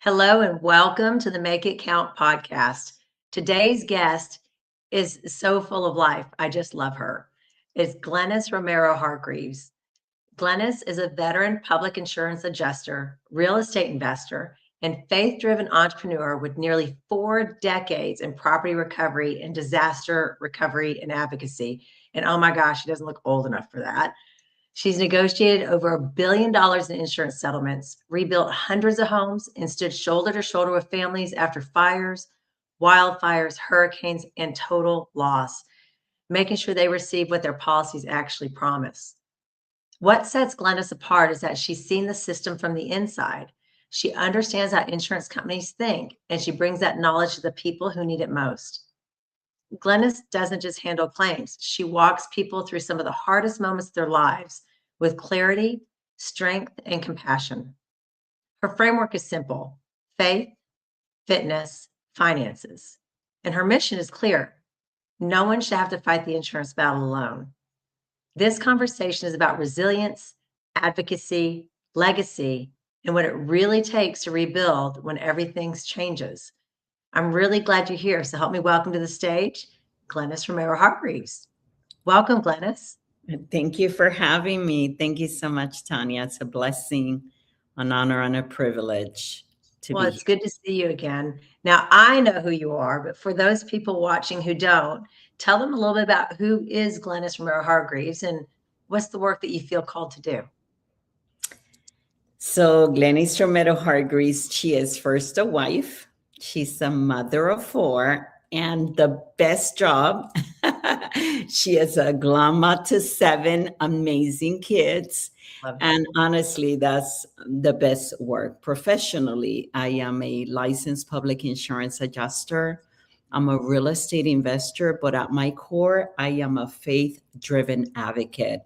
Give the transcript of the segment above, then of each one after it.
Hello and welcome to the Make It Count podcast. Today's guest is so full of life. I just love her. It's Glenis Romero Hargreaves. Glenis is a veteran public insurance adjuster, real estate investor, and faith-driven entrepreneur with nearly 4 decades in property recovery and disaster recovery and advocacy. And oh my gosh, she doesn't look old enough for that. She's negotiated over $1 billion in insurance settlements, rebuilt hundreds of homes, and stood shoulder to shoulder with families after fires, wildfires, hurricanes, and total loss, making sure they receive what their policies actually promise. What sets Glenis apart is that she's seen the system from the inside. She understands how insurance companies think, and she brings that knowledge to the people who need it most. Glenis doesn't just handle claims. She walks people through some of the hardest moments of their lives with clarity, strength, and compassion. Her framework is simple: faith, fitness, finances. And her mission is clear: no one should have to fight the insurance battle alone. This conversation is about resilience, advocacy, legacy, and what it really takes to rebuild when everything changes. I'm really glad you're here. So help me welcome to the stage, Glenis Romero Hargreaves. Welcome, Glenis. Thank you for having me. Thank you so much, Tanya. It's a blessing, an honor, and a privilege to be here. It's good to see you again. Now, I know who you are, but for those people watching who don't, tell them a little bit about who is Glenis Romero Hargreaves and what's the work that you feel called to do. So Glenis Romero Hargreaves, she is first a wife. She's a mother of 4, and the best job, she is a grandma to 7 amazing kids. And honestly, that's the best work. Professionally, I am a licensed public insurance adjuster. I'm a real estate investor, but at my core, I am a faith-driven advocate.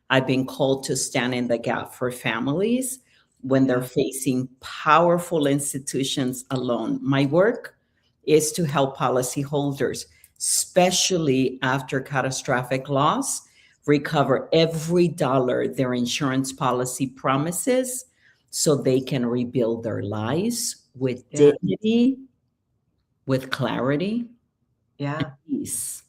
I've been called to stand in the gap for families when they're facing powerful institutions alone. My work is to help policyholders, especially after catastrophic loss, recover every dollar their insurance policy promises so they can rebuild their lives with dignity, with clarity, and peace.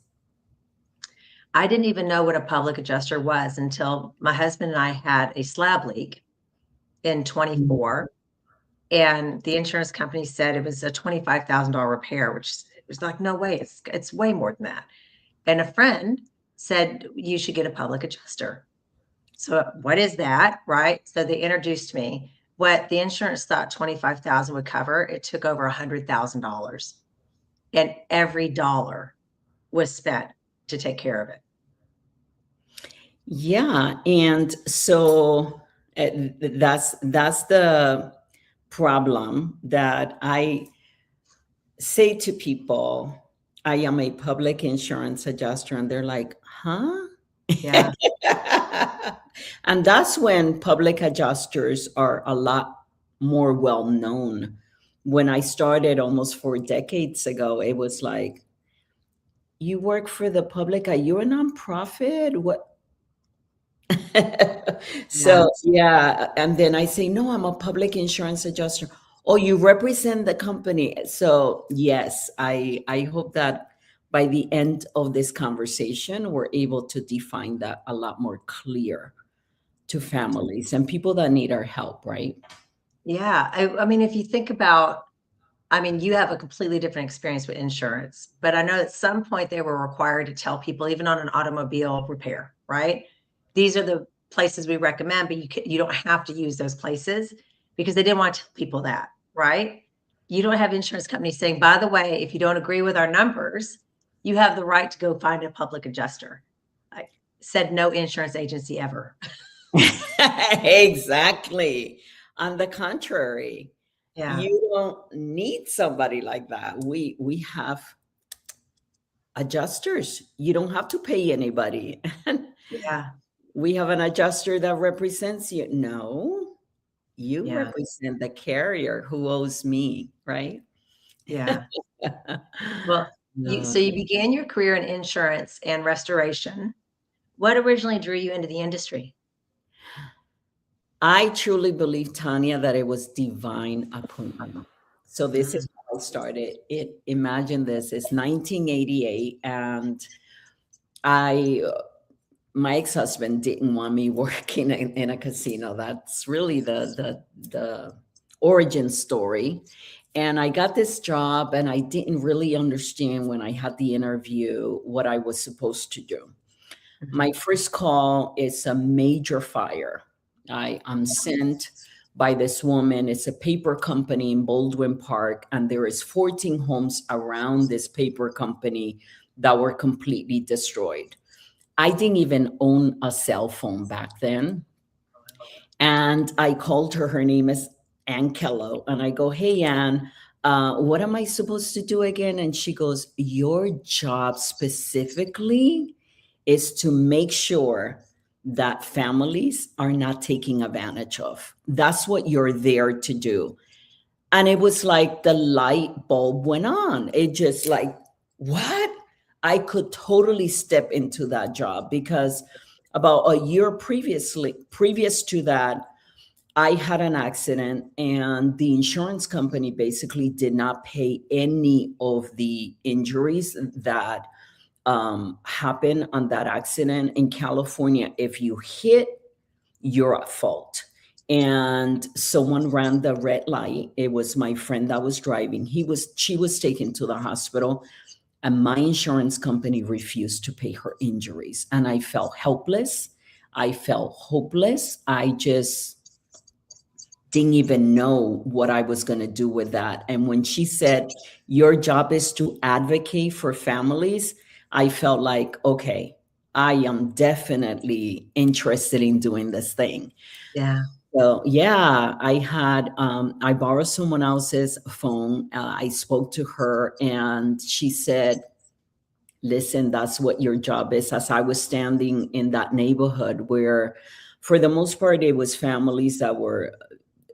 I didn't even know what a public adjuster was until my husband and I had a slab leak in 24, and the insurance company said it was a $25,000 repair, which was like, no way, it's way more than that. And a friend said, you should get a public adjuster. So what is that, right? So they introduced me. What the insurance thought 25,000 would cover, it took over $100,000, and every dollar was spent to take care of it. Yeah, and so that's the problem that I say to people. I am a public insurance adjuster, and they're like, huh? Yeah. And that's when public adjusters are a lot more well known. When I started almost 4 decades ago, it was like, you work for the public? Are you a nonprofit? What? So and then I say, no, I'm a public insurance adjuster. Oh, you represent the company. So yes, I hope that by the end of this conversation, we're able to define that a lot more clear to families and people that need our help, right? Yeah. I mean, if you think about, you have a completely different experience with insurance, but I know at some point they were required to tell people, even on an automobile repair, right? These are the places we recommend, but you don't have to use those places, because they didn't want to tell people that, right? You don't have insurance companies saying, by the way, if you don't agree with our numbers, you have the right to go find a public adjuster. I said no insurance agency ever. Exactly. On the contrary, Yeah. you don't need somebody like that. We have adjusters. You don't have to pay anybody. Yeah. We have an adjuster that represents you. No, you represent the carrier who owes me, right? Yeah. Well, so you began your career in insurance and restoration. What originally drew you into the industry? I truly believe, Tanya, that it was divine appointment. So this is how I started. Imagine this, it's 1988, and I my ex-husband didn't want me working in a casino. That's really the origin story. And I got this job, and I didn't really understand when I had the interview what I was supposed to do. My first call is a major fire. I'm sent by this woman. It's a paper company in Baldwin Park, and there is 14 homes around this paper company that were completely destroyed. I didn't even own a cell phone back then. And I called her. Her name is Ann Kello. And I go, hey, Ann, what am I supposed to do again? And she goes, your job specifically is to make sure that families are not taken advantage of. That's what you're there to do. And it was like the light bulb went on. It just like, what? I could totally step into that job, because about a year previous to that, I had an accident, and the insurance company basically did not pay any of the injuries that happened on that accident. In California, if you hit, you're at fault. And someone ran the red light. It was my friend that was driving. She was taken to the hospital, and my insurance company refused to pay her injuries. And I felt helpless. I felt hopeless. I just didn't even know what I was going to do with that. And when she said, your job is to advocate for families, I felt like, okay, I am definitely interested in doing this thing. Yeah. So yeah, I borrowed someone else's phone. I spoke to her, and she said, listen, that's what your job is. As I was standing in that neighborhood where, for the most part, it was families that were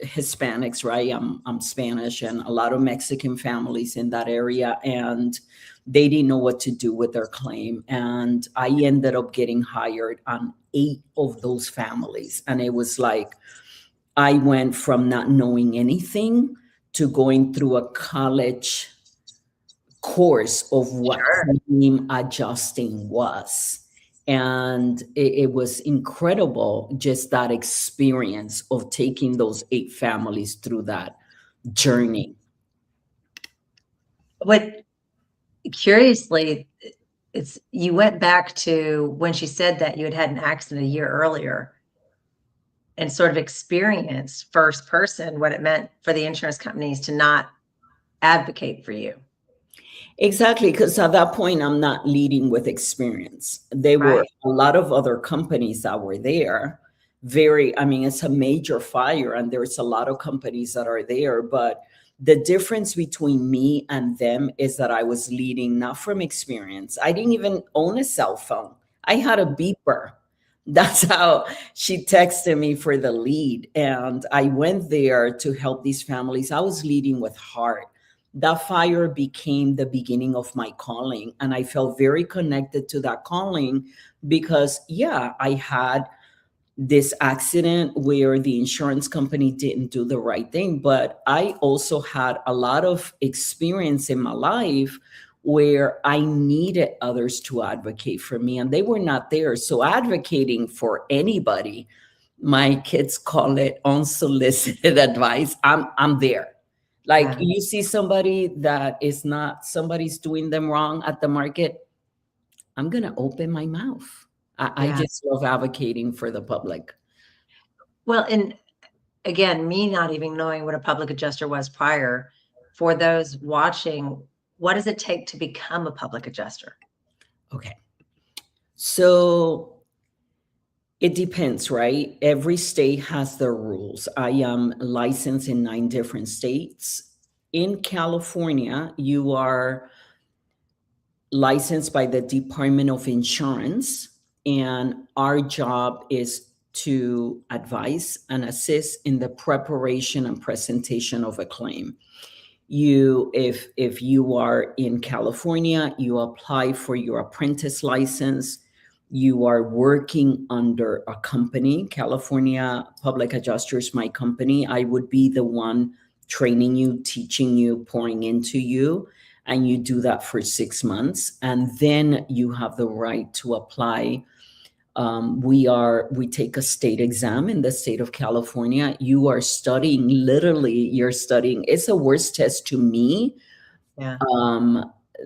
Hispanics, right? I'm Spanish, and a lot of Mexican families in that area, and they didn't know what to do with their claim. And I ended up getting hired on 8 of those families. And it was like, I went from not knowing anything to going through a college course of what claim adjusting was. And it was incredible, just that experience of taking those 8 families through that journey. What, curiously, it's, you went back to when she said that you had had an accident a year earlier and sort of experienced first person what it meant for the insurance companies to not advocate for you. Exactly, because at that point, I'm not leading with experience. There were a lot of other companies that were there. It's a major fire, and there's a lot of companies that are there. But the difference between me and them is that I was leading not from experience. I didn't even own a cell phone. I had a beeper. That's how she texted me for the lead. And I went there to help these families. I was leading with heart. That fire became the beginning of my calling. And I felt very connected to that calling because, yeah, I had this accident where the insurance company didn't do the right thing. But I also had a lot of experience in my life where I needed others to advocate for me, and they were not there. So advocating for anybody, my kids call it unsolicited advice. I'm there. Like, you see somebody that is not, somebody's doing them wrong at the market, I'm going to open my mouth. I just love advocating for the public. Well, and again, me not even knowing what a public adjuster was prior, for those watching, what does it take to become a public adjuster? Okay. So it depends, right? Every state has their rules. I am licensed in 9 different states. In California, you are licensed by the Department of Insurance, and our job is to advise and assist in the preparation and presentation of a claim. If you are in California, you apply for your apprentice license. You are working under a company. California Public Adjusters, my company. I would be the one training you, teaching you, pouring into you, and you do that for 6 months, and then you have the right to apply. We take a state exam in the state of California. You are studying, literally, you're studying. It's a worse test to me. Yeah.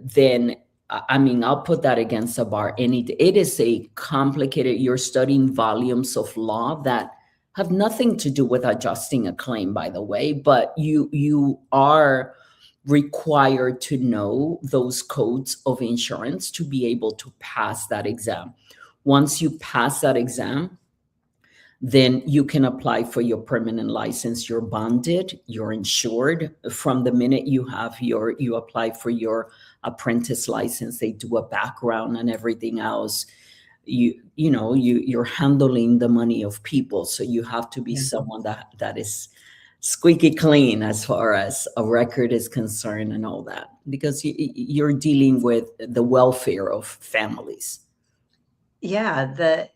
Then I mean, I'll put that against a bar. It is a complicated. You're studying volumes of law that have nothing to do with adjusting a claim, by the way, but you are required to know those codes of insurance to be able to pass that exam. Once you pass that exam, then you can apply for your permanent license. You're bonded, you're insured. From the minute you apply for your apprentice license, they do a background and everything else. You're handling the money of people, so you have to be Yeah. someone that is squeaky clean as far as a record is concerned and all that, because you're dealing with the welfare of families. Yeah.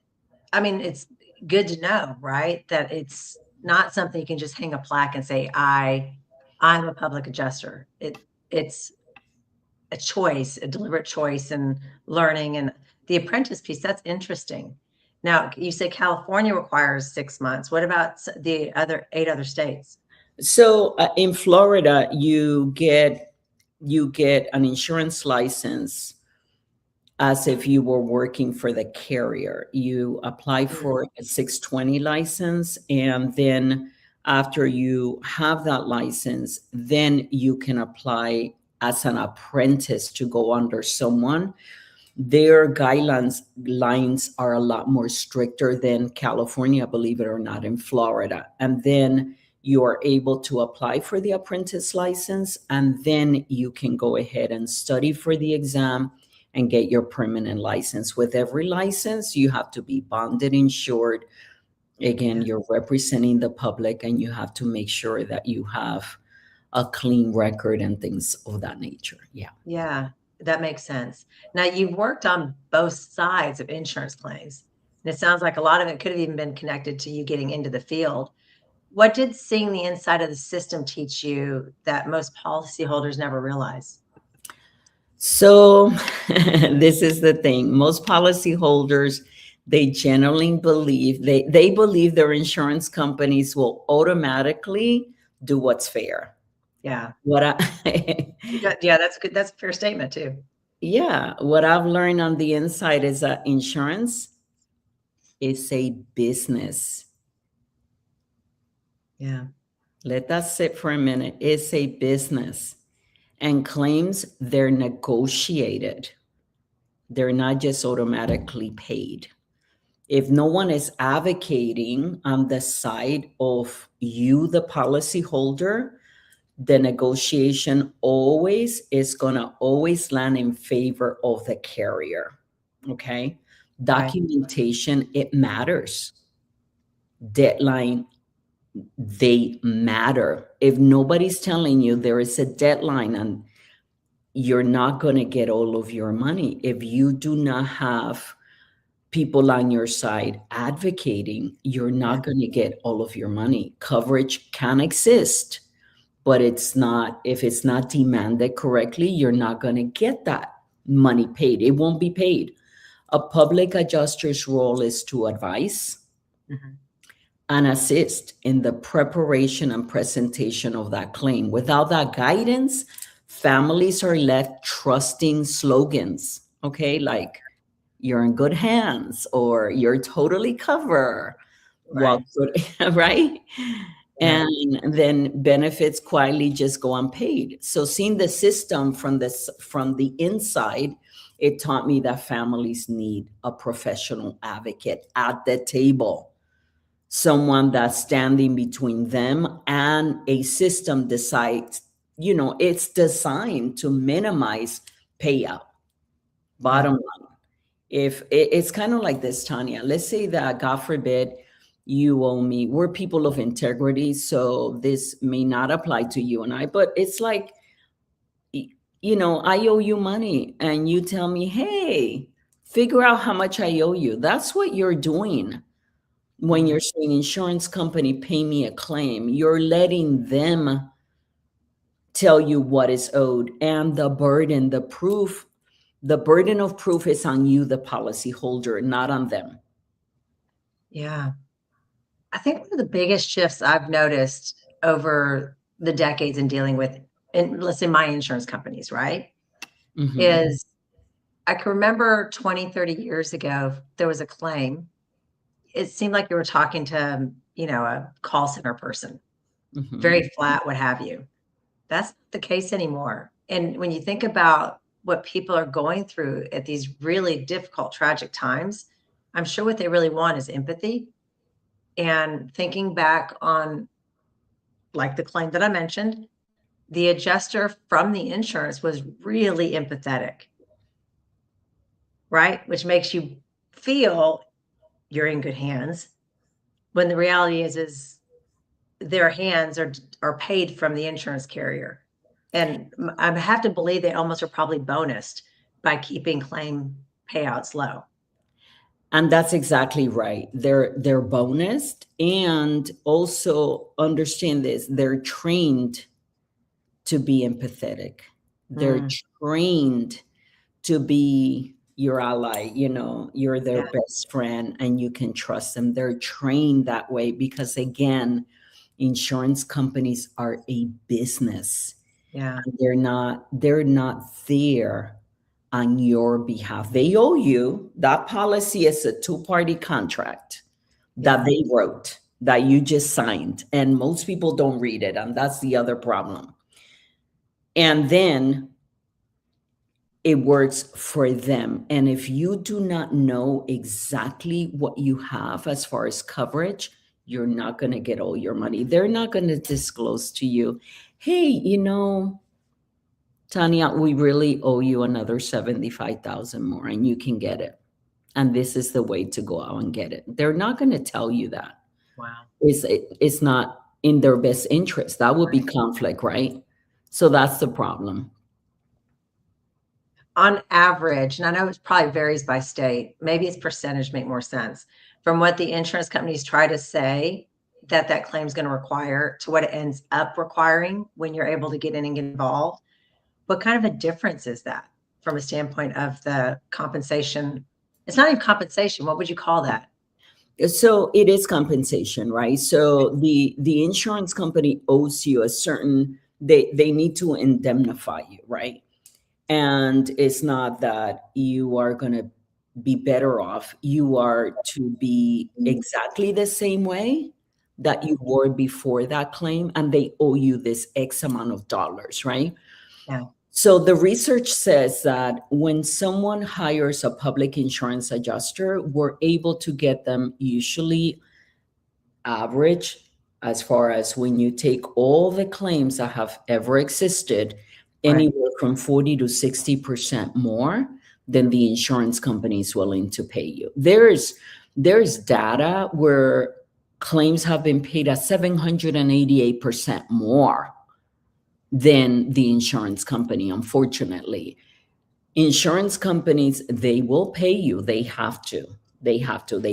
I mean, it's good to know, right? That it's not something you can just hang a plaque and say, I'm a public adjuster. It's a choice, a deliberate choice and learning. And the apprentice piece, that's interesting. Now, you say California requires 6 months. What about the other 8 other states? So in Florida, you get an insurance license as if you were working for the carrier. You apply for a 620 license, and then after you have that license, then you can apply as an apprentice to go under someone. Their guidelines are a lot more stricter than California, believe it or not, in Florida. And then you are able to apply for the apprentice license, and then you can go ahead and study for the exam and get your permanent license. With every license, you have to be bonded, insured. Again, Yeah. you're representing the public, and you have to make sure that you have a clean record and things of that nature. Yeah. Yeah, that makes sense. Now, you've worked on both sides of insurance claims, and it sounds like a lot of it could have even been connected to you getting into the field. What did seeing the inside of the system teach you that most policyholders never realize? So this is the thing. Most policyholders, they generally believe they believe their insurance companies will automatically do what's fair. Yeah. What I Yeah, that's good. That's a fair statement too. Yeah, what I've learned on the inside is that insurance is a business. Yeah. Let that sit for a minute. It's a business. And claims, they're negotiated. They're not just automatically paid. If no one is advocating on the side of you, the policyholder, the negotiation always is going to always land in favor of the carrier. Okay. Right. Documentation, it matters. Deadline, they matter. If nobody's telling you there is a deadline and you're not going to get all of your money, if you do not have people on your side advocating, you're not going to get all of your money. Coverage can exist, but if it's not demanded correctly, you're not going to get that money paid. It won't be paid. A public adjuster's role is to advise and assist in the preparation and presentation of that claim. Without that guidance, families are left trusting slogans, okay? Like, you're in good hands, or you're totally covered. Right. Right? Yeah. And then benefits quietly just go unpaid. So seeing the system from the inside, it taught me that families need a professional advocate at the table, someone that's standing between them and a system decides, it's designed to minimize payout. Bottom line. If it's kind of like this, Tanya, let's say that, God forbid, you owe me. We're people of integrity, so this may not apply to you and I, but it's like, I owe you money and you tell me, hey, figure out how much I owe you. That's what you're doing when you're saying, insurance company, pay me a claim. You're letting them tell you what is owed, and the burden, the burden of proof is on you, the policyholder, not on them. Yeah. I think one of the biggest shifts I've noticed over the decades in dealing with, and let's say my insurance companies, right, is I can remember 20, 30 years ago, there was a claim. It seemed like you were talking to, a call center person, very flat, what have you. That's not the case anymore. And when you think about what people are going through at these really difficult, tragic times, I'm sure what they really want is empathy. And thinking back on, like, the claim that I mentioned, the adjuster from the insurance was really empathetic, right? Which makes you feel you're in good hands, when the reality is their hands are paid from the insurance carrier. And I have to believe they almost are probably bonused by keeping claim payouts low. And that's exactly right. They're bonused, and also understand this, they're trained to be empathetic. They're trained to be your ally, you're their Yeah, best friend and you can trust them. They're trained that way because, again, insurance companies are a business. yeah, They're not there on your behalf. They owe you. That policy is a two-party contract that yeah. they wrote, that you just signed, and most people don't read it, and that's the other problem. And then it works for them. And if you do not know exactly what you have as far as coverage, you're not going to get all your money. They're not going to disclose to you, hey, Tanya, we really owe you another 75,000 more and you can get it. And this is the way to go out and get it. They're not going to tell you that. Wow. It's not in their best interest. That would be conflict, right? So that's the problem. On average, and I know it probably varies by state, maybe its percentage make more sense, from what the insurance companies try to say that claim is going to require to what it ends up requiring when you're able to get in and get involved. What kind of a difference is that from a standpoint of the compensation? It's not even compensation. What would you call that? So it is compensation, right? So the insurance company owes you a certain, they need to indemnify you, right? And it's not that you are going to be better off. You are to be exactly the same way that you were before that claim, and they owe you this X amount of dollars, right? Yeah. So the research says that when someone hires a public insurance adjuster, we're able to get them usually average, as far as when you take all the claims that have ever existed, anywhere from 40 to 60% more than the insurance company is willing to pay you. There's data where claims have been paid at 788% more than the insurance company. Unfortunately, insurance companies, they will pay you. They have to. They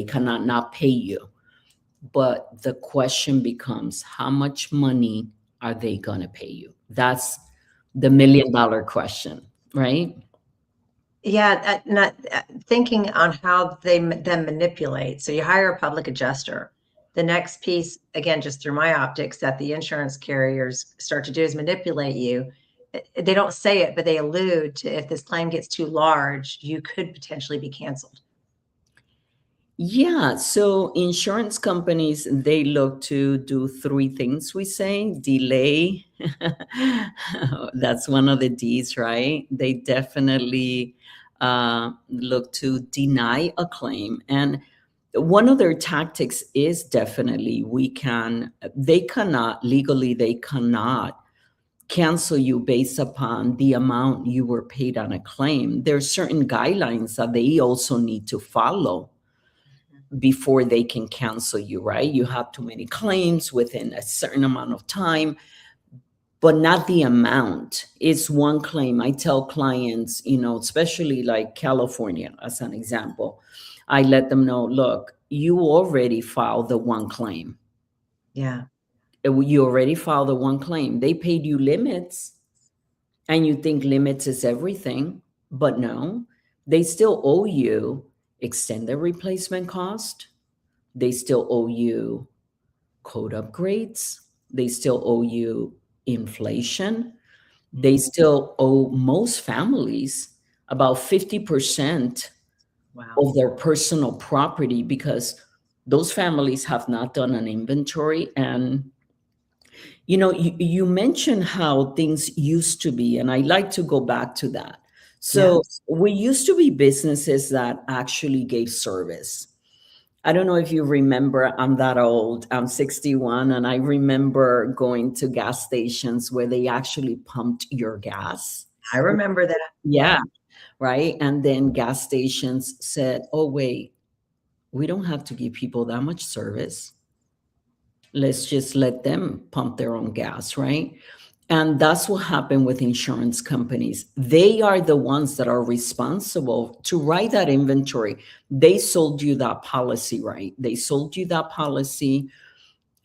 cannot not pay you. But the question becomes, how much money are they going to pay you? That's the $1 million question, right? Yeah, not thinking on how they then manipulate. So you hire a public adjuster. The next piece, again, just through my optics, that the insurance carriers start to do is manipulate you. They don't say it, but they allude to, if this claim gets too large, you could potentially be canceled. Yeah. So insurance companies, they look to do three things, we say. Delay. That's one of the D's, right? They definitely look to deny a claim. And one of their tactics is definitely, they cannot cancel you based upon the amount you were paid on a claim. There are certain guidelines that they also need to follow before they can cancel you, right? You have too many claims within a certain amount of time, but not the amount. It's one claim. I tell clients, especially like California, as an example, I let them know, look, you already filed the one claim. Yeah. You already filed the one claim. They paid you limits, and you think limits is everything, but no, they still owe you extended replacement cost. They still owe you code upgrades. They still owe you inflation. They still owe most families about 50% Wow. of their personal property, because those families have not done an inventory. And you mentioned how things used to be, and I like to go back to that. So Yes. we used to be businesses that actually gave service. I don't know if you remember, I'm that old, I'm 61, and I remember going to gas stations where they actually pumped your gas. I remember that. Yeah, Yeah. right. And then gas stations said, oh, wait, we don't have to give people that much service. Let's just let them pump their own gas, right? And that's what happened with insurance companies. They are the ones that are responsible to write that inventory. They sold you that policy, right? They sold you that policy,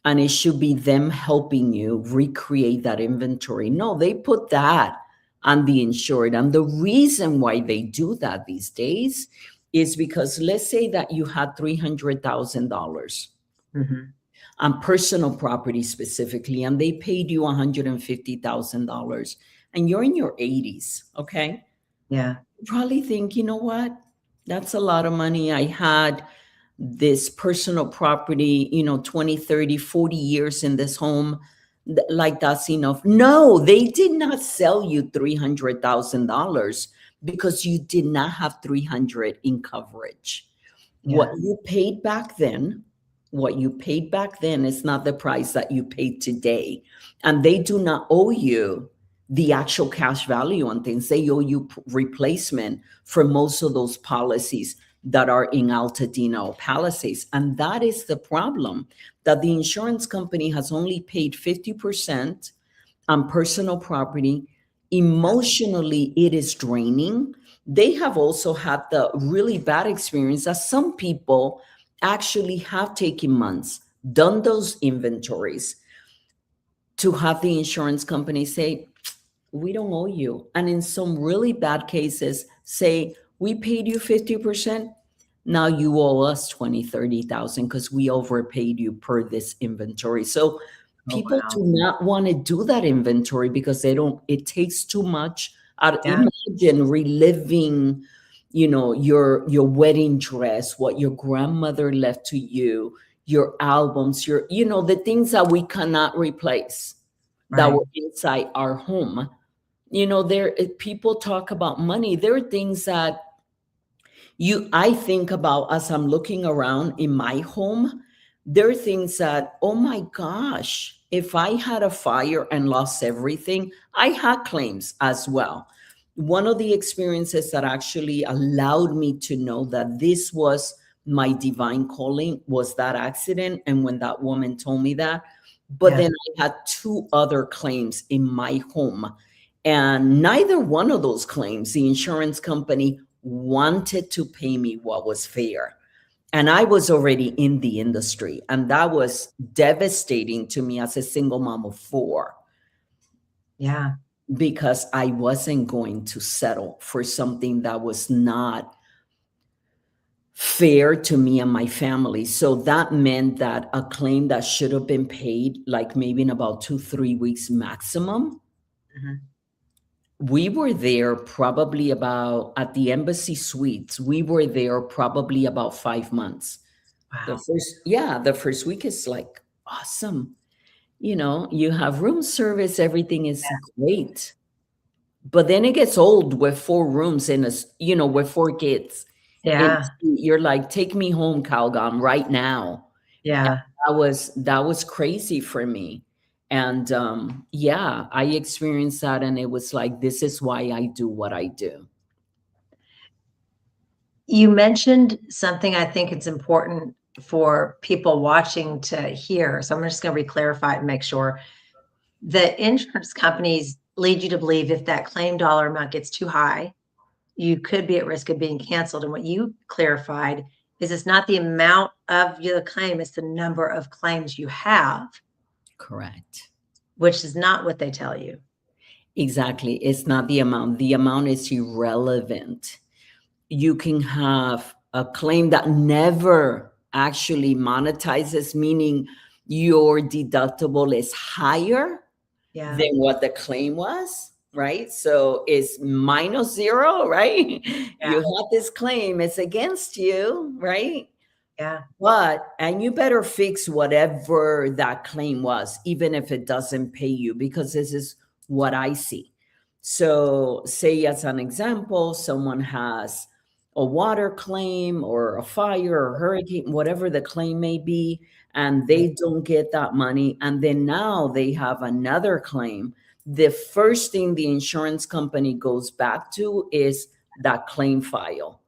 and it should be them helping you recreate that inventory. No, they put that on the insured. And the reason why they do that these days is because, let's say that you had $300,000 Hmm. on personal property specifically, and they paid you $150,000, and you're in your 80s, okay? Yeah. You probably think, you know what? That's a lot of money. I had this personal property, 20, 30, 40 years in this home. Like, that's enough. No, they did not sell you $300,000 because you did not have 300 in coverage. What Yeah. you paid back then, is not the price that you paid today. And they do not owe you the actual cash value on things. They owe you replacement for most of those policies that are in Altadena or Palisades. And that is the problem, that the insurance company has only paid 50% on personal property. Emotionally, it is draining. They have also had the really bad experience that some people actually have taken months, done those inventories, to have the insurance company say, we don't owe you. And in some really bad cases, say, we paid you 50%. Now you owe us 20, 30,000 because we overpaid you per this inventory. So Oh, people wow. do not want to do that inventory because it takes too much out. Yeah. Imagine reliving, your wedding dress, what your grandmother left to you, your albums, the things that we cannot replace, that Right. were inside our home. There, people talk about money. There are things that I think about as I'm looking around in my home. There are things that, oh my gosh, if I had a fire and lost everything, I had claims as well. One of the experiences that actually allowed me to know that this was my divine calling was that accident. And when that woman told me that, but Yeah. then I had two other claims in my home. And neither one of those claims, the insurance company wanted to pay me what was fair. And I was already in the industry. And that was devastating to me as a single mom of four, Yeah. because I wasn't going to settle for something that was not fair to me and my family. So that meant that a claim that should have been paid, like maybe in about 2, 3 weeks maximum, Hmm. we were there probably about, at the embassy suites, we were there probably about 5 months. Wow. The first week is like awesome. You have room service, everything is great. But then it gets old with 4 rooms with 4 kids. And Yeah. you're like, take me home, Calgon, right now. And Yeah. that was crazy for me. And yeah, I experienced that, and it was like, this is why I do what I do. You mentioned something I think it's important for people watching to hear. So I'm just going to re-clarify it and make sure. The insurance companies lead you to believe if that claim dollar amount gets too high, you could be at risk of being canceled. And what you clarified is it's not the amount of your claim, it's the number of claims you have. Correct. which is not what they tell you. Exactly. It's not the amount. The amount is irrelevant. You can have a claim that never actually monetizes, meaning your deductible is higher Yeah. than what the claim was, right? So it's minus zero, right? You have this claim, it's against you, right? Yeah. And you better fix whatever that claim was, even if it doesn't pay you, because this is what I see. So, say as an example, someone has a water claim or a fire or hurricane, whatever the claim may be, and they don't get that money. And then now they have another claim. The first thing the insurance company goes back to is that claim file.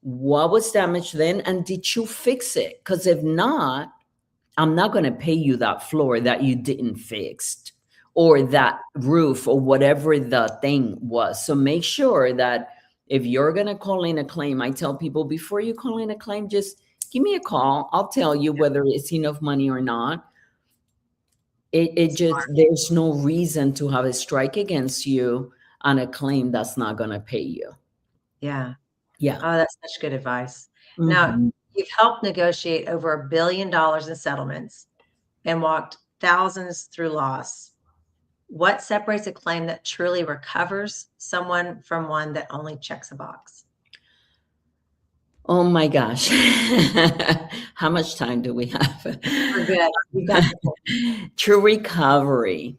What was damaged then? And did you fix it? Because if not, I'm not going to pay you that floor that you didn't fix, or that roof, or whatever the thing was. So make sure that if you're going to call in a claim, I tell people, before you call in a claim, just give me a call. I'll tell you whether it's enough money or not. It just, there's no reason to have a strike against you on a claim that's not going to pay you. Yeah. Yeah. Oh, that's such good advice. Now, you've helped negotiate over $1 billion in settlements and walked thousands through loss. What separates a claim that truly recovers someone from one that only checks a box? Oh my gosh. How much time do we have? We're good. You got True recovery.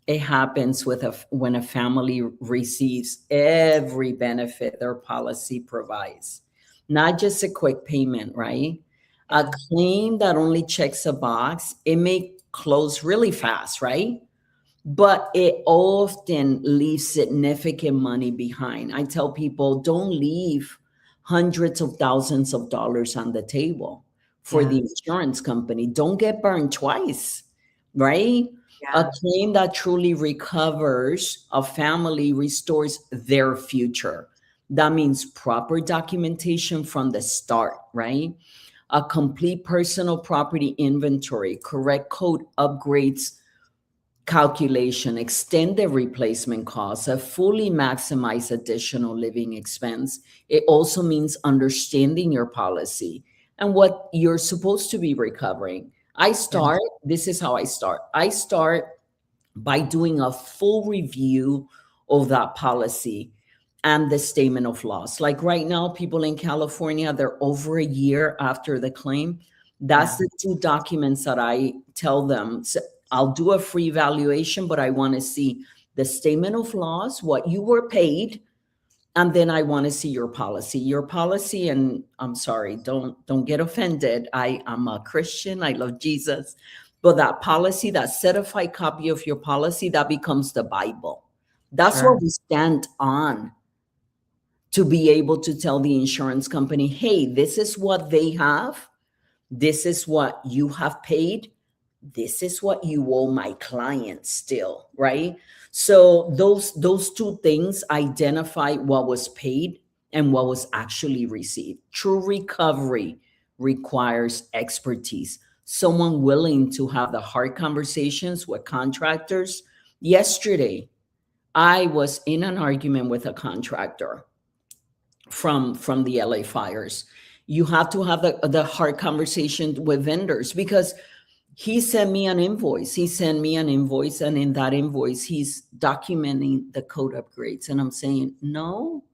It happens when a family receives every benefit their policy provides, not just a quick payment, right? A claim that only checks a box, it may close really fast, right? But it often leaves significant money behind. I tell people, don't leave hundreds of thousands of dollars on the table for the insurance company. Don't get burned twice, right? A claim that truly recovers a family restores their future. That means proper documentation from the start, right? A complete personal property inventory, correct code upgrades calculation, extend the replacement costs, a fully maximize additional living expense. It also means understanding your policy and what you're supposed to be recovering. This is how I start. I start by doing a full review of that policy and the statement of loss. Like right now, people in California, they're over a year after the claim. That's the two documents that I tell them. So I'll do a free evaluation, but I want to see the statement of loss, what you were paid, and then I want to see your policy. Your policy, and I'm sorry, don't get offended. I'm a Christian. I love Jesus. But that policy, that certified copy of your policy, that becomes the Bible. That's what we stand on to be able to tell the insurance company, hey, this is what they have. This is what you have paid. This is what you owe my client still, right? So those two things identify what was paid and what was actually received. True recovery requires expertise, someone willing to have the hard conversations with contractors. Yesterday, I was in an argument with a contractor from the LA fires. You have to have the hard conversation with vendors, because he sent me an invoice. And in that invoice, he's documenting the code upgrades. And I'm saying, no,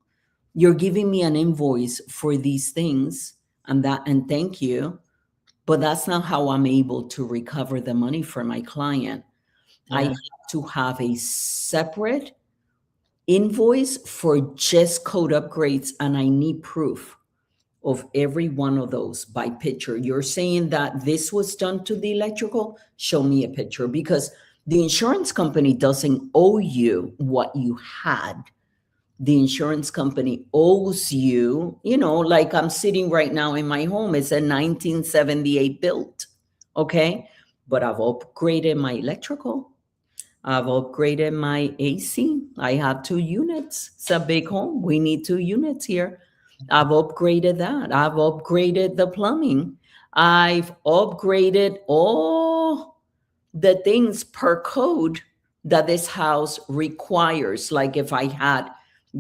you're giving me an invoice for these things and thank you. But that's not how I'm able to recover the money for my client. I have to have a separate invoice for just code upgrades, and I need proof of every one of those by picture. You're saying that this was done to the electrical? Show me a picture, because the insurance company doesn't owe you what you had. The insurance company owes you, like I'm sitting right now in my home. It's a 1978 built, okay? But I've upgraded my electrical. I've upgraded my AC. I have 2 units. It's a big home. We need 2 units here. I've upgraded that. I've upgraded the plumbing. I've upgraded all the things per code that this house requires. Like if I had,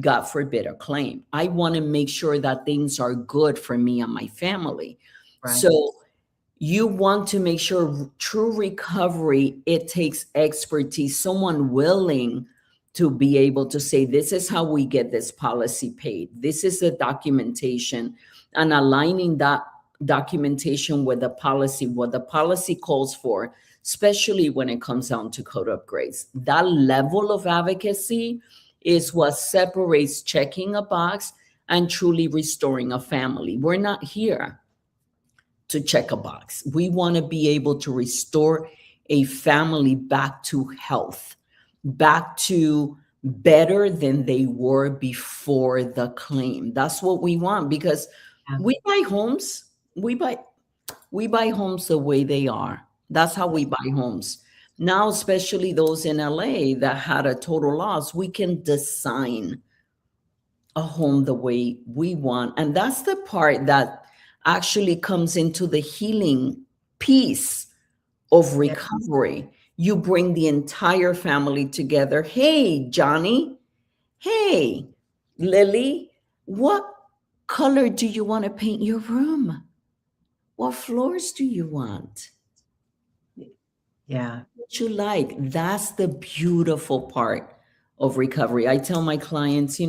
God forbid, a claim, I want to make sure that things are good for me and my family. Right. So you want to make sure true recovery, it takes expertise, someone willing to be able to say, this is how we get this policy paid. This is the documentation, and aligning that documentation with the policy, what the policy calls for, especially when it comes down to code upgrades. That level of advocacy is what separates checking a box and truly restoring a family. We're not here to check a box. We want to be able to restore a family back to health, back to better than they were before the claim. That's what we want, because we buy homes. We buy homes the way they are. That's how we buy homes. Now, especially those in LA that had a total loss, we can design a home the way we want. And that's the part that actually comes into the healing piece of recovery. You bring the entire family together. Hey, Johnny. Hey, Lily, what color do you want to paint your room? What floors do you want? Yeah. What you like? That's the beautiful part of recovery. I tell my clients,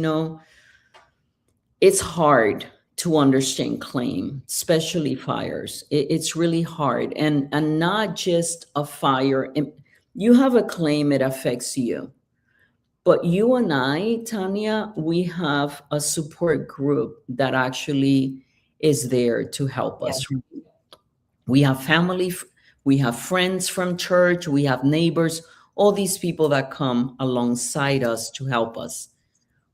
it's hard to understand claim, especially fires. It's really hard. And not just a fire. You have a claim, it affects you. But you and I, Tanya, we have a support group that actually is there to help us. We have family, we have friends from church, we have neighbors, all these people that come alongside us to help us.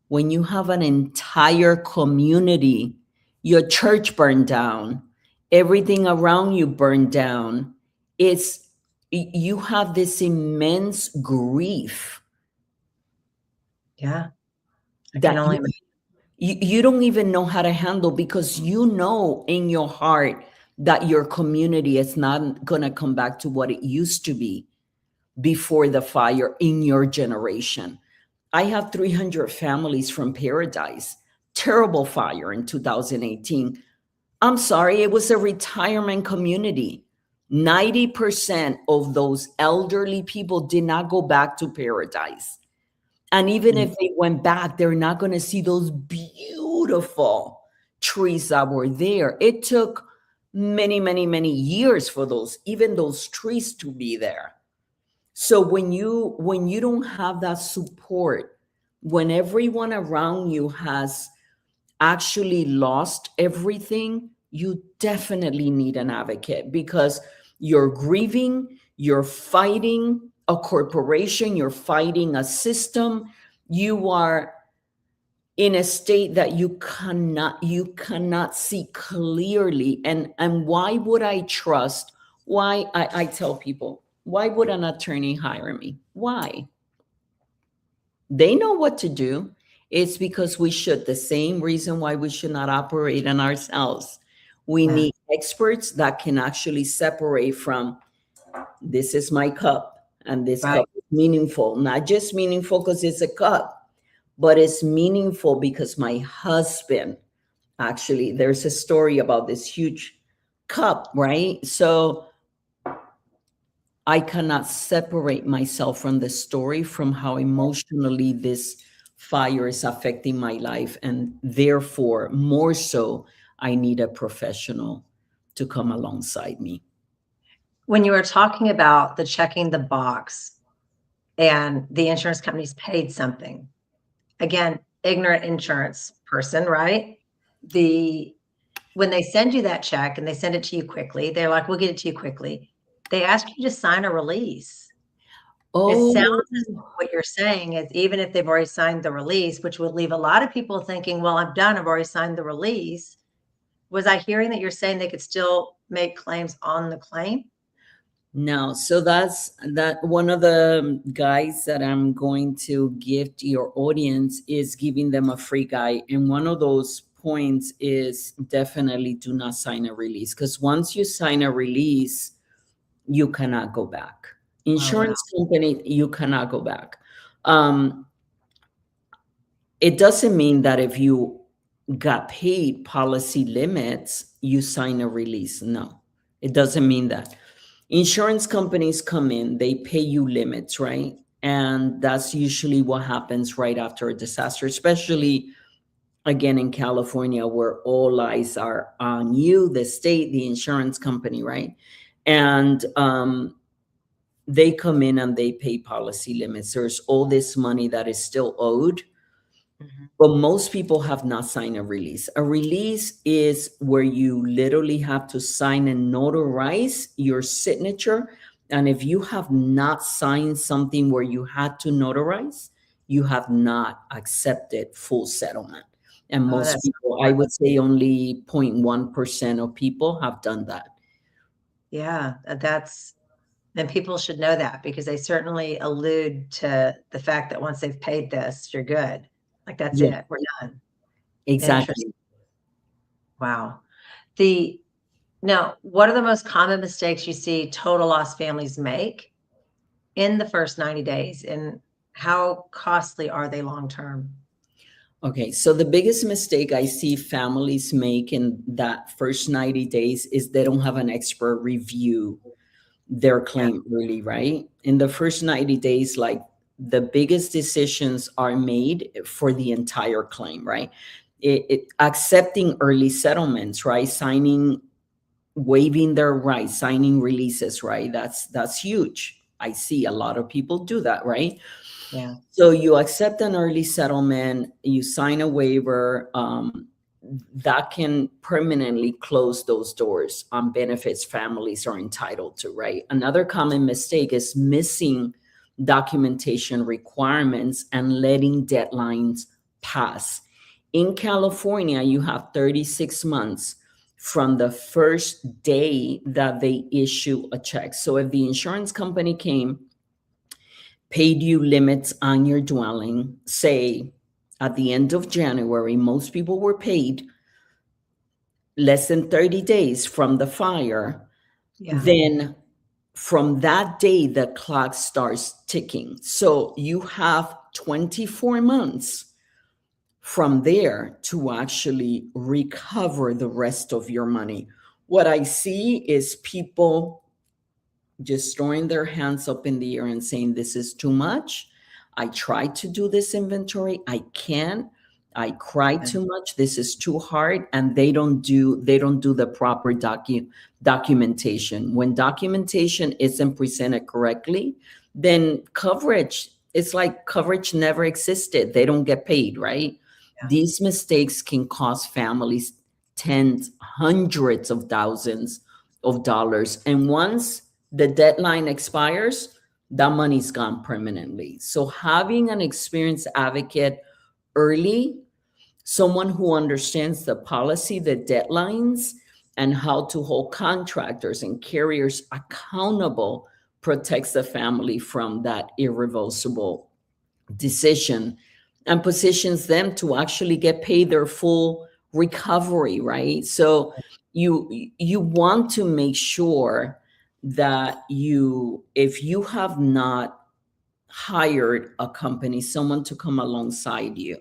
When you have an entire community, your church burned down, everything around you burned down, you have this immense grief. Yeah. I That can only imagine. you don't even know how to handle, because you know in your heart that your community is not going to come back to what it used to be before the fire in your generation. I have 300 families from Paradise. Terrible fire in 2018. I'm sorry, it was a retirement community. 90% of those elderly people did not go back to Paradise. And even if they went back, they're not going to see those beautiful trees that were there. It took many, many, many years for even those trees to be there. So when you don't have that support, when everyone around you has actually lost everything, you definitely need an advocate, because you're grieving, you're fighting a corporation, you're fighting a system, you are in a state that you cannot see clearly. And why would I trust? Why I tell people, why would an attorney hire me? Why? They know what to do. It's because we should. The same reason why we should not operate on ourselves. We need experts that can actually separate from, this is my cup and this cup is meaningful. Not just meaningful because it's a cup, but it's meaningful because my husband, actually, there's a story about this huge cup, right? So I cannot separate myself from the story, from how emotionally this fire is affecting my life. And therefore, more so, I need a professional to come alongside me. When you were talking about the checking the box and the insurance companies paid something, again, ignorant insurance person, right? When they send you that check and they send it to you quickly, they're like, we'll get it to you quickly. They ask you to sign a release. It sounds as if what you're saying is, even if they've already signed the release, which would leave a lot of people thinking, well, I'm done, I've already signed the release. Was I hearing that you're saying they could still make claims on the claim? No, so that's one of the guides that I'm going to give to your audience is giving them a free guide. And one of those points is definitely do not sign a release, because once you sign a release, you cannot go back. Oh, wow. Insurance company, you cannot go back. Um, it doesn't mean that if you got paid policy limits, you sign a release. No, it doesn't mean that. Insurance companies come in, they pay you limits, right? And that's usually what happens right after a disaster, especially again in California, where all eyes are on you, the state, the insurance company, right? And they come in and they pay policy limits. There's all this money that is still owed, Mhm. but most people have not signed a release. A release is where you literally have to sign and notarize your signature. And if you have not signed something where you had to notarize, you have not accepted full settlement. And Oh, most that's people, I important. would say only 0.1% of people have done that. Yeah, and people should know that because they certainly allude to the fact that once they've paid this, you're good. Like, that's Yeah, it. We're done. Interesting. exactly. Wow. The Now, what are the most common mistakes you see total loss families make in the first 90 days, and how costly are they long term? Okay, so the biggest mistake I see families make in that first 90 days is they don't have an expert review their Yeah, claim really, right? In the first 90 days, like the biggest decisions are made for the entire claim, right? Accepting early settlements, right? Signing, waiving their rights, signing releases, right? That's huge. I see a lot of people do that, right? yeah, So you accept an early settlement, you sign a waiver, that can permanently close those doors on benefits families are entitled to, right? Another common mistake is missing documentation requirements and letting deadlines pass. In California, you have 36 months from the first day that they issue a check. So if the insurance company came, paid you limits on your dwelling, say at the end of January, most people were paid less than 30 days from the fire, yeah, then from that day, the clock starts ticking. So you have 24 months from there to actually recover the rest of your money. What I see is people just throwing their hands up in the air and saying, this is too much. I tried to do this inventory. I can't. I cried yeah, too much. This is too hard. And they don't do the proper documentation. When documentation isn't presented correctly, then coverage, it's like coverage never existed. They don't get paid, right? yeah, These mistakes can cost families tens, hundreds of thousands of dollars. And once the deadline expires, that money's gone permanently. So having an experienced advocate early, someone who understands the policy, the deadlines, and how to hold contractors and carriers accountable protects the family from that irreversible decision and positions them to actually get paid their full recovery, right? So you want to make sure that you, if you have not hired a company, someone to come alongside you,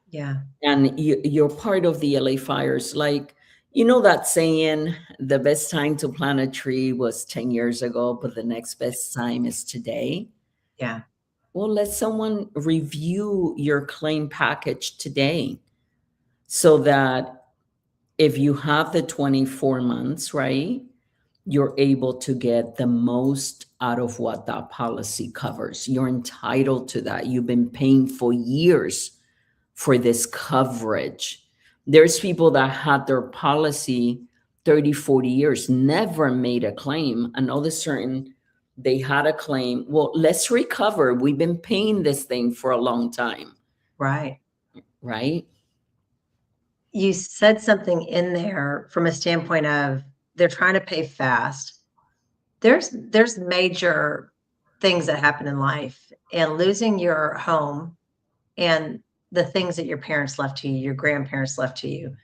yeah. and you're part of the LA fires, like, you know that saying, the best time to plant a tree was 10 years ago, but the next best time is today. Yeah. Well, let someone review your claim package today so that if you have the 24 months, right, you're able to get the most out of what that policy covers. You're entitled to that. You've been paying for years for this coverage. There's people that had their policy 30, 40 years, never made a claim, and all of a sudden they had a claim. Well, let's recover. We've been paying this thing for a long time, Right. right? You said something in there from a standpoint of they're trying to pay fast. There's major things that happen in life, and losing your home and the things that your parents left to you, your grandparents left to you,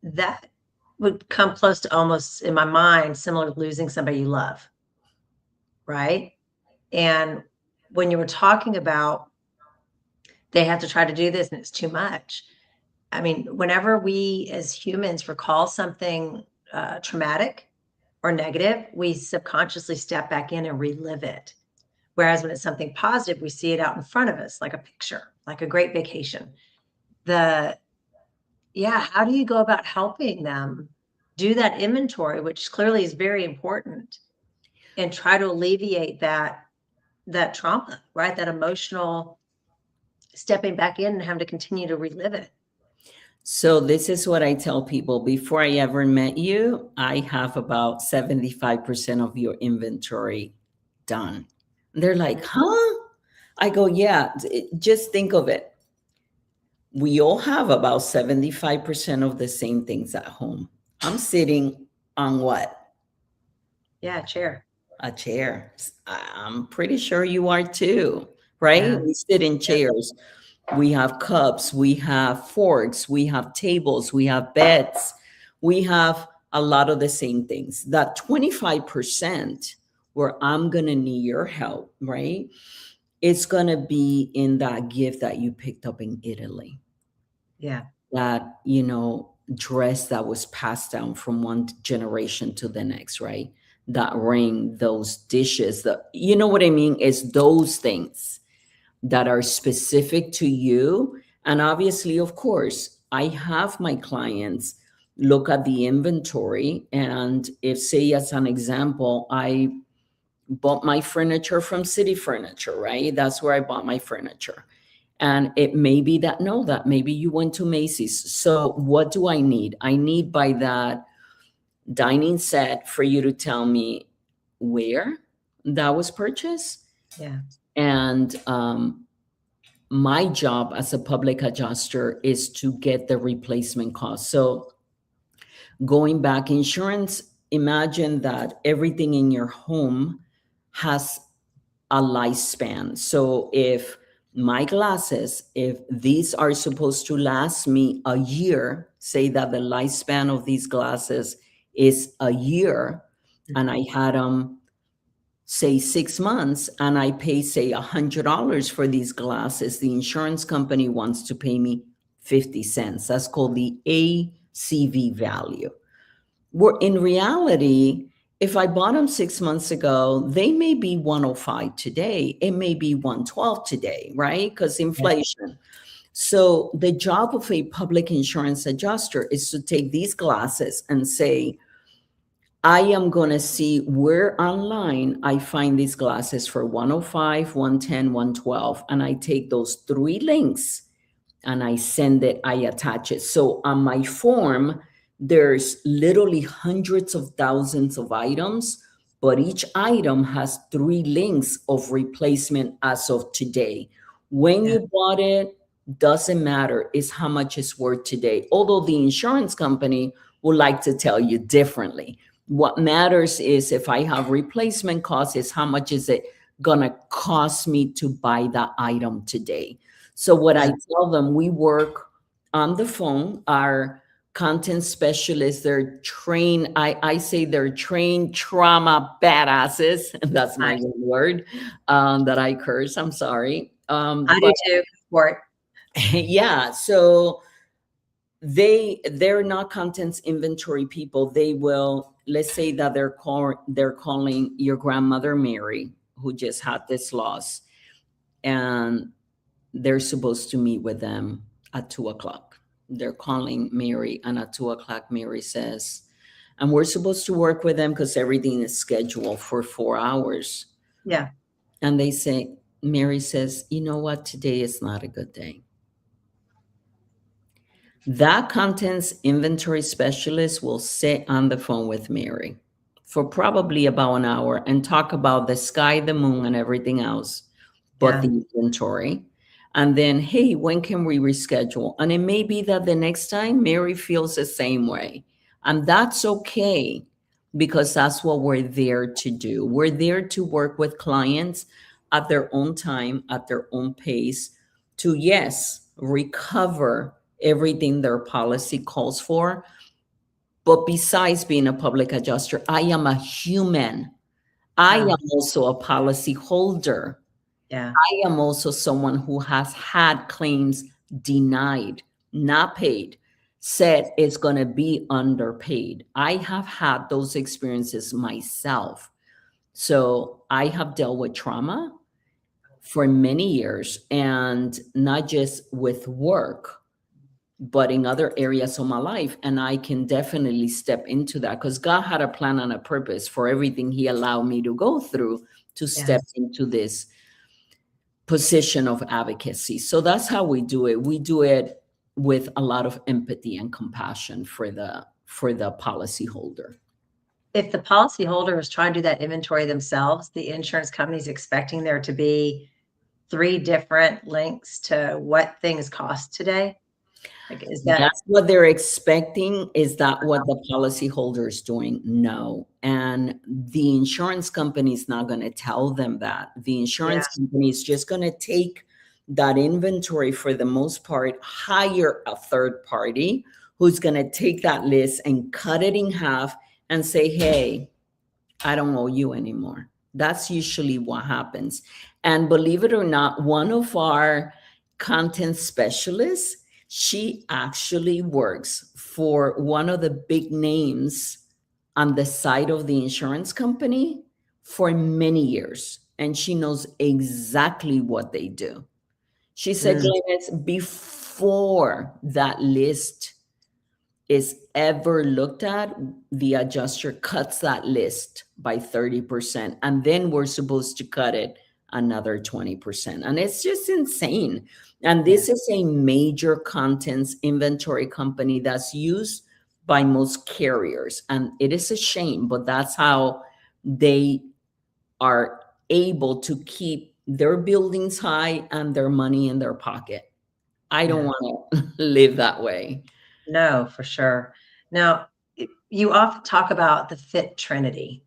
that would come close to almost, in my mind, similar to losing somebody you love, right? And when you were talking about they have to try to do this and it's too much. I mean, whenever we as humans recall something traumatic or negative, we subconsciously step back in and relive it. Whereas when it's something positive, we see it out in front of us, like a picture, like a great vacation. How do you go about helping them do that inventory, which clearly is very important, and try to alleviate that trauma, right? That emotional stepping back in and having to continue to relive it. So this is what I tell people. Before I ever met you, I have about 75% of your inventory done. They're like, huh? I go, yeah, just think of it. We all have about 75% of the same things at home. I'm sitting on what? Yeah, chair. A chair. I'm pretty sure you are too, right? Yeah. We sit in chairs. We have cups, we have forks, we have tables, we have beds, we have a lot of the same things. That 25% where I'm going to need your help, right? It's going to be in that gift that you picked up in Italy. Yeah. That, dress that was passed down from one generation to the next, right? That ring, those dishes, you know what I mean? It's those things that are specific to you. And obviously, of course, I have my clients look at the inventory. And if, say, as an example, I bought my furniture from City Furniture, right? That's where I bought my furniture. And it may be that, no, that maybe you went to Macy's. So what do I need? I need by that dining set for you to tell me where that was purchased. Yeah. And my job as a public adjuster is to get the replacement cost. So going back, insurance, imagine that everything in your home has a lifespan. So if my glasses, if these are supposed to last me a year, say that the lifespan of these glasses is a year, and I had them, say 6 months, and I pay, say, $100 for these glasses, the insurance company wants to pay me 50 cents. That's called the ACV value. Where in reality, if I bought them 6 months ago, they may be 105 today. It may be 112 today, right? Because inflation. So the job of a public insurance adjuster is to take these glasses and say, I am going to see where online I find these glasses for 105, 110, 112. And I take those 3 links and I send it, I attach it. So on my form, there's literally hundreds of thousands of items, but each item has 3 links of replacement as of today. When you bought it, doesn't matter. It's how much it's worth today. Although the insurance company would like to tell you differently. What matters is if I have replacement costs, is how much is it going to cost me to buy that item today. So what I tell them, we work on the phone. Our content specialists, they're trained. I say they're trained trauma badasses. That's my word that I curse. I'm sorry. I do too. For it. Yeah. So they're not contents inventory people. They will, let's say that they're calling your grandmother Mary, who just had this loss, and they're supposed to meet with them at 2:00. They're calling Mary, and at 2:00, Mary says, and we're supposed to work with them because everything is scheduled for 4 hours. Yeah. And they say, Mary says, you know what? Today is not a good day. That contents inventory specialist will sit on the phone with Mary for probably about an hour and talk about the sky, the moon, and everything else, but the inventory. And then, hey, when can we reschedule? And it may be that the next time Mary feels the same way. And that's okay, because that's what we're there to do. We're there to work with clients at their own time, at their own pace, to, yes, recover everything their policy calls for. But besides being a public adjuster, I am a human. I am also a policy holder. Yeah. I am also someone who has had claims denied, not paid, said it's going to be underpaid. I have had those experiences myself. So I have dealt with trauma for many years, and not just with work, but in other areas of my life. And I can definitely step into that because God had a plan and a purpose for everything He allowed me to go through to step Yes. into this position of advocacy. So that's how we do it. We do it with a lot of empathy and compassion for the policyholder. If the policyholder is trying to do that inventory themselves, the insurance company's expecting there to be 3 different links to what things cost today. Like, is that? That's what they're expecting. Is that what the policyholder is doing? No. And the insurance company is not going to tell them that. The insurance company is just going to take that inventory, for the most part, hire a third party who's going to take that list and cut it in half and say, hey, I don't owe you anymore. That's usually what happens. And believe it or not, one of our content specialists, she actually works for one of the big names on the side of the insurance company for many years. And she knows exactly what they do. She said, Glenis, before that list is ever looked at, the adjuster cuts that list by 30%. And then we're supposed to cut it another 20%. And it's just insane. And this is a major contents inventory company that's used by most carriers. And it is a shame, but that's how they are able to keep their buildings high and their money in their pocket. I don't want to live that way. No, for sure. Now, you often talk about the FIT Trinity,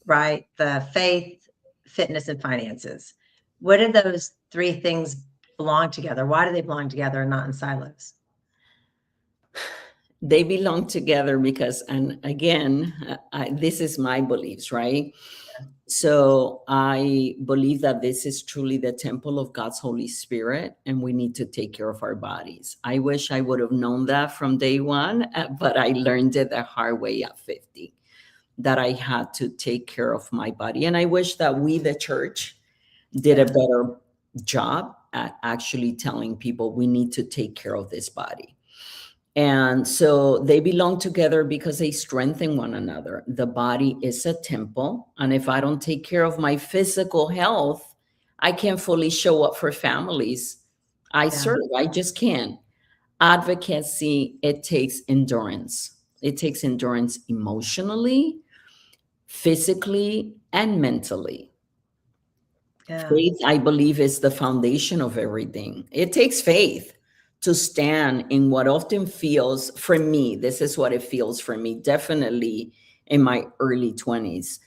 right? The faith, fitness, and finances. What do those 3 things belong together? Why do they belong together and not in silos? They belong together because, and again, this is my beliefs, right? So I believe that this is truly the temple of God's Holy Spirit, and we need to take care of our bodies. I wish I would have known that from day one, but I learned it the hard way at 50, that I had to take care of my body. And I wish that we, the church, did a better job at actually telling people we need to take care of this body. And so they belong together because they strengthen one another. The body is a temple. And if I don't take care of my physical health, I can't fully show up for families I serve. I just can't. Advocacy, it takes endurance. It takes endurance emotionally, physically, and mentally. Faith, I believe, is the foundation of everything. It takes faith to stand in what often feels, for me, this is what it feels for me, definitely in my early 20s,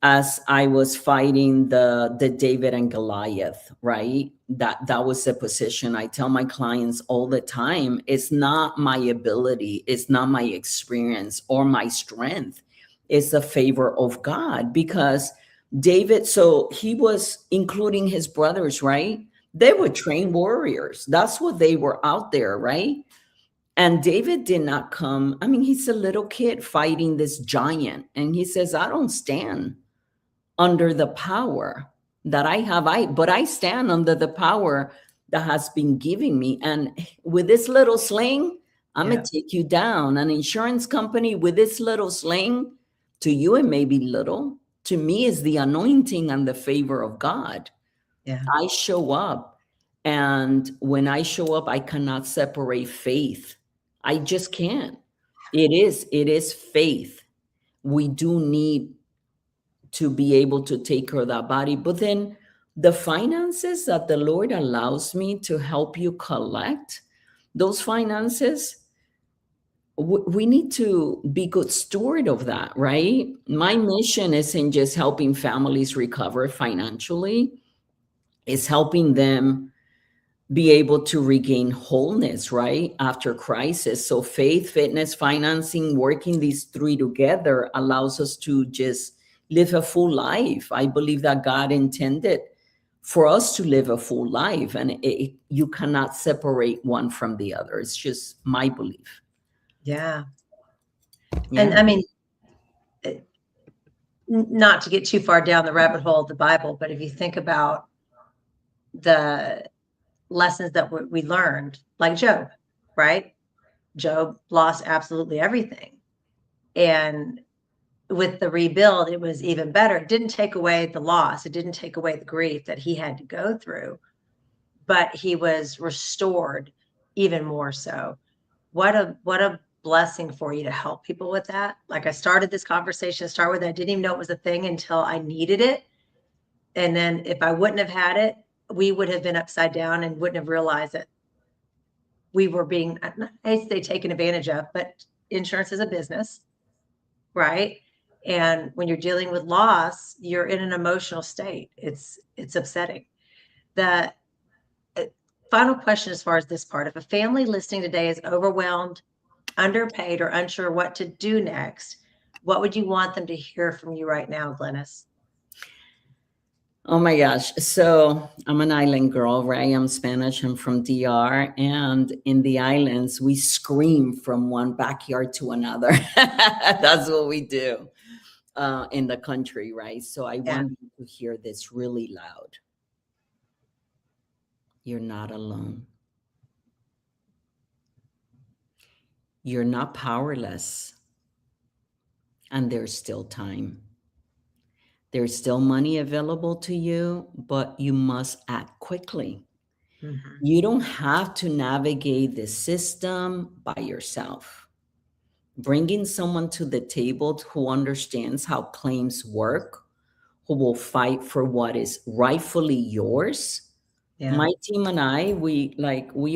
as I was fighting the David and Goliath, right? That was the position. I tell my clients all the time, it's not my ability, it's not my experience or my strength, it's the favor of God. Because David, so he was including his brothers, right? They were trained warriors. That's what they were out there, right? And David did not come. I mean, he's a little kid fighting this giant. And he says, I don't stand under the power that I have, but I stand under the power that has been given me. And with this little sling, I'm going to take you down. An insurance company with this little sling, to you it may be little. To me is the anointing and the favor of God. I show up, and when I show up, I cannot separate faith. I just can't. It is faith. We do need to be able to take care of that body. But then the finances that the Lord allows me to help you collect, those finances, we need to be good steward of that, right? My mission isn't just helping families recover financially. Is helping them be able to regain wholeness, right? After crisis. So faith, fitness, financing, working these 3 together allows us to just live a full life. I believe that God intended for us to live a full life, and you cannot separate one from the other. It's just my belief. Yeah. Yeah. And I mean, not to get too far down the rabbit hole of the Bible, but if you think about the lessons that we learned, like Job, right? Job lost absolutely everything. And with the rebuild, it was even better. It didn't take away the loss. It didn't take away the grief that he had to go through, but he was restored even more so. What a blessing for you to help people with that. Like I started this conversation, start with, I didn't even know it was a thing until I needed it. And then if I wouldn't have had it, we would have been upside down and wouldn't have realized that we were being, I say taken advantage of, but insurance is a business, right? And when you're dealing with loss, you're in an emotional state. It's upsetting. The final question as far as this part, if a family listening today is overwhelmed, underpaid, or unsure what to do next, what would you want them to hear from you right now, Glenis? Oh my gosh. So I'm an island girl, right? I'm Spanish. I'm from DR. And in the islands, we scream from one backyard to another. That's what we do in the country, right? So I want you to hear this really loud. You're not alone. You're not powerless. And there's still time. There's still money available to you, but you must act quickly. Mm-hmm. You don't have to navigate the system by yourself. Bringing someone to the table who understands how claims work, who will fight for what is rightfully yours. Yeah. My team and I, we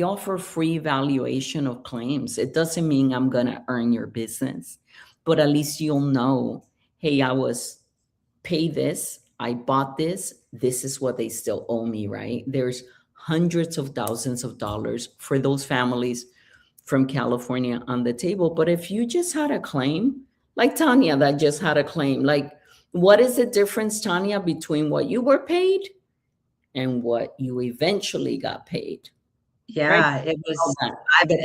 offer free evaluation of claims. It doesn't mean I'm going to earn your business, but at least you'll know, hey, I was paid this, I bought this is what they still owe me, right? There's hundreds of thousands of dollars for those families from California on the table. But if you just had a claim, like Tanya that just had a claim, like what is the difference, Tanya, between what you were paid and what you eventually got paid? Yeah, right? It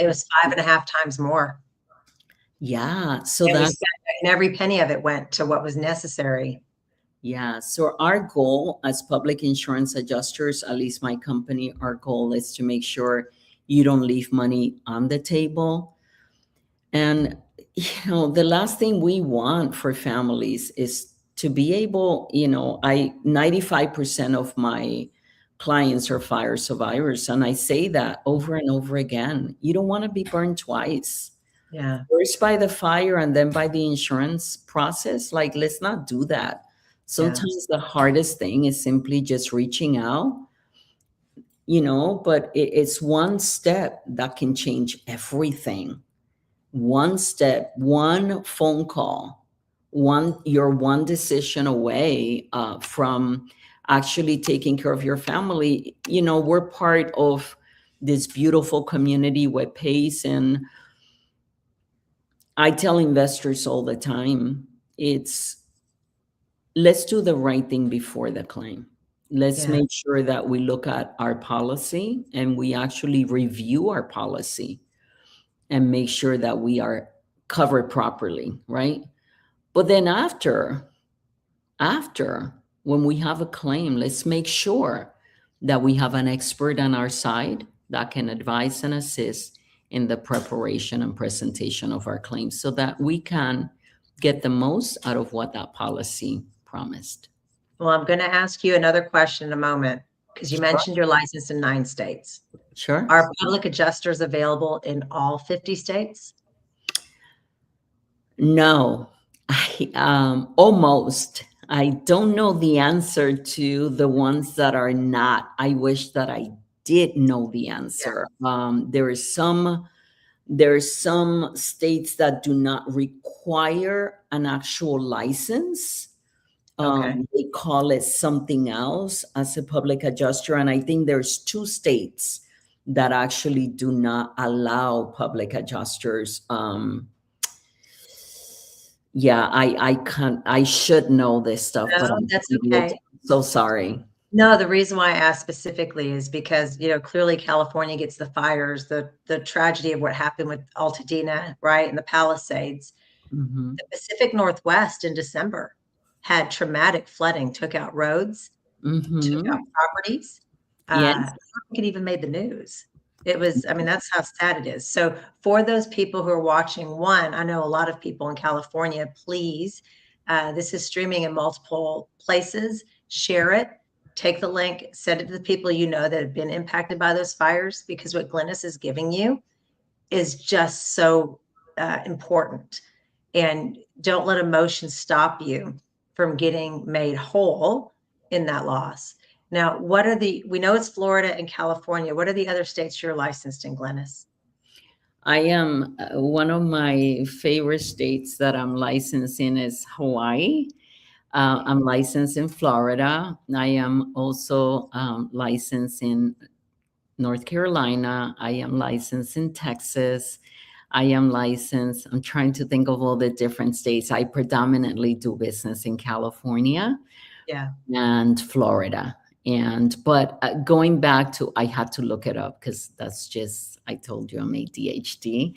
was 5.5 times more. Yeah. So and every penny of it went to what was necessary. Yeah. So our goal as public insurance adjusters, at least my company, our goal is to make sure you don't leave money on the table. And, the last thing we want for families is to be able, 95% of my clients are fire survivors. And I say that over and over again. You don't want to be burned twice. Yeah. First by the fire and then by the insurance process. Like, let's not do that. Sometimes the hardest thing is simply just reaching out, but it's one step that can change everything. One step, one phone call, you're one decision away from actually taking care of your family. We're part of this beautiful community with PACE, and I tell investors all the time, let's do the right thing before the claim. Let's make sure that we look at our policy and we actually review our policy and make sure that we are covered properly, right? But then after, when we have a claim, let's make sure that we have an expert on our side that can advise and assist in the preparation and presentation of our claims so that we can get the most out of what that policy promised. Well, I'm going to ask you another question in a moment because you mentioned you're licensed in 9 states. Sure. Are public adjusters available in all 50 states? No, almost. I don't know the answer to the ones that are not. I wish that I did know the answer. Yeah. There are some states that do not require an actual license. Okay. They call it something else as a public adjuster. And I think there's 2 states that actually do not allow public adjusters. Yeah, I can't, I should know this stuff, but No, I'm that's an idiot. okay. So sorry. No, the reason why I asked specifically is because, clearly California gets the fires, the tragedy of what happened with Altadena, right, and the Palisades. Hmm. The Pacific Northwest in December had traumatic flooding, took out roads, took out Hmm. properties. Yes. It even made the news. It was, I mean, that's how sad it is. So for those people who are watching, one, I know a lot of people in California, please, this is streaming in multiple places. Share it. Take the link, send it to the people you know that have been impacted by those fires, because what Glenis is giving you is just so important. And don't let emotion stop you from getting made whole in that loss. Now, we know it's Florida and California. What are the other states you're licensed in, Glenis? I am one of my favorite states that I'm licensed in is Hawaii. I'm licensed in Florida. I am also licensed in North Carolina. I am licensed in Texas. I am licensed. I'm trying to think of all the different states. I predominantly do business in California Yeah. and Florida. But going back to, I had to look it up because that's just, I told you I'm ADHD.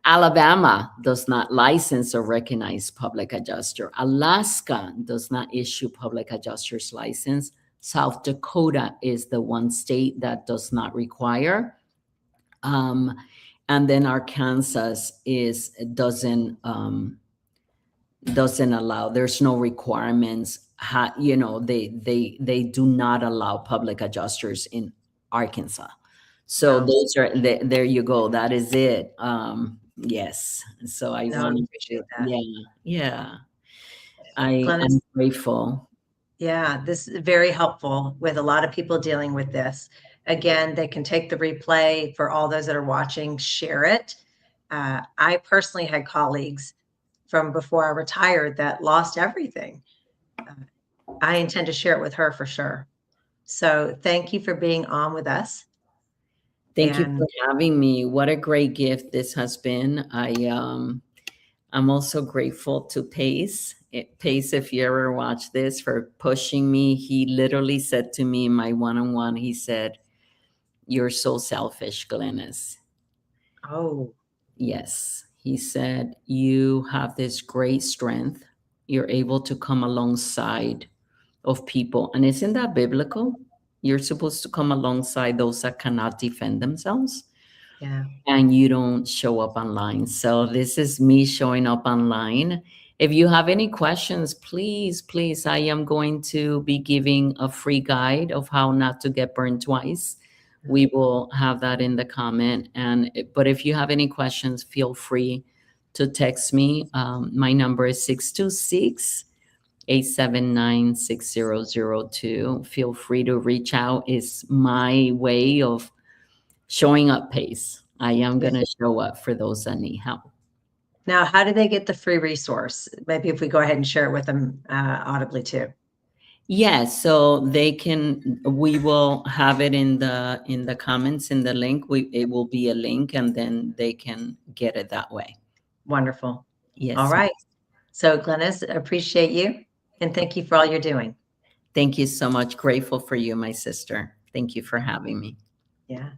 Alabama does not license or recognize public adjuster. Alaska does not issue public adjuster's license. South Dakota is the one state that does not require. Um, and then Arkansas is doesn't allow. There's no requirements. They do not allow public adjusters in Arkansas. So No, those are there you go. That is it. Yes. So I no, I wanted appreciate to, that. yeah. Glennis, I'm grateful. yeah, this is very helpful with a lot of people dealing with this. Again, they can take the replay. For all those that are watching, share it. I personally had colleagues from before I retired that lost everything. Uh, I intend to share it with her for sure. So thank you for being on with us. Thank you And for having me. What a great gift this has been. I'm also grateful to Pace. Pace, if you ever watch this, for pushing me. He literally said to me in my one-on-one, he said, "You're so selfish, Glennis." oh, Yes. He said, "You have this great strength. You're able to come alongside of people." And isn't that biblical? You're supposed to come alongside those that cannot defend themselves, yeah. and you don't show up online. So this is me showing up online. If you have any questions, please, please, I am going to be giving a free guide of how not to get burned twice. We will have that in the comment. But if you have any questions, feel free to text me. My number is 626 879 6002. Feel free to reach out. It's my way of showing up, Pace. I am Yeah. going to show up for those that need help. Now, how do they get the free resource? Maybe if we go ahead and share it with them audibly too. Yes, so they can, we will have it in the comments in the link. It will be a link and then they can get it that way. Wonderful. All Yes. right. So Glennis, appreciate you and thank you for all you're doing. Thank you so much. Grateful for you, my sister. Thank you for having me. Yeah.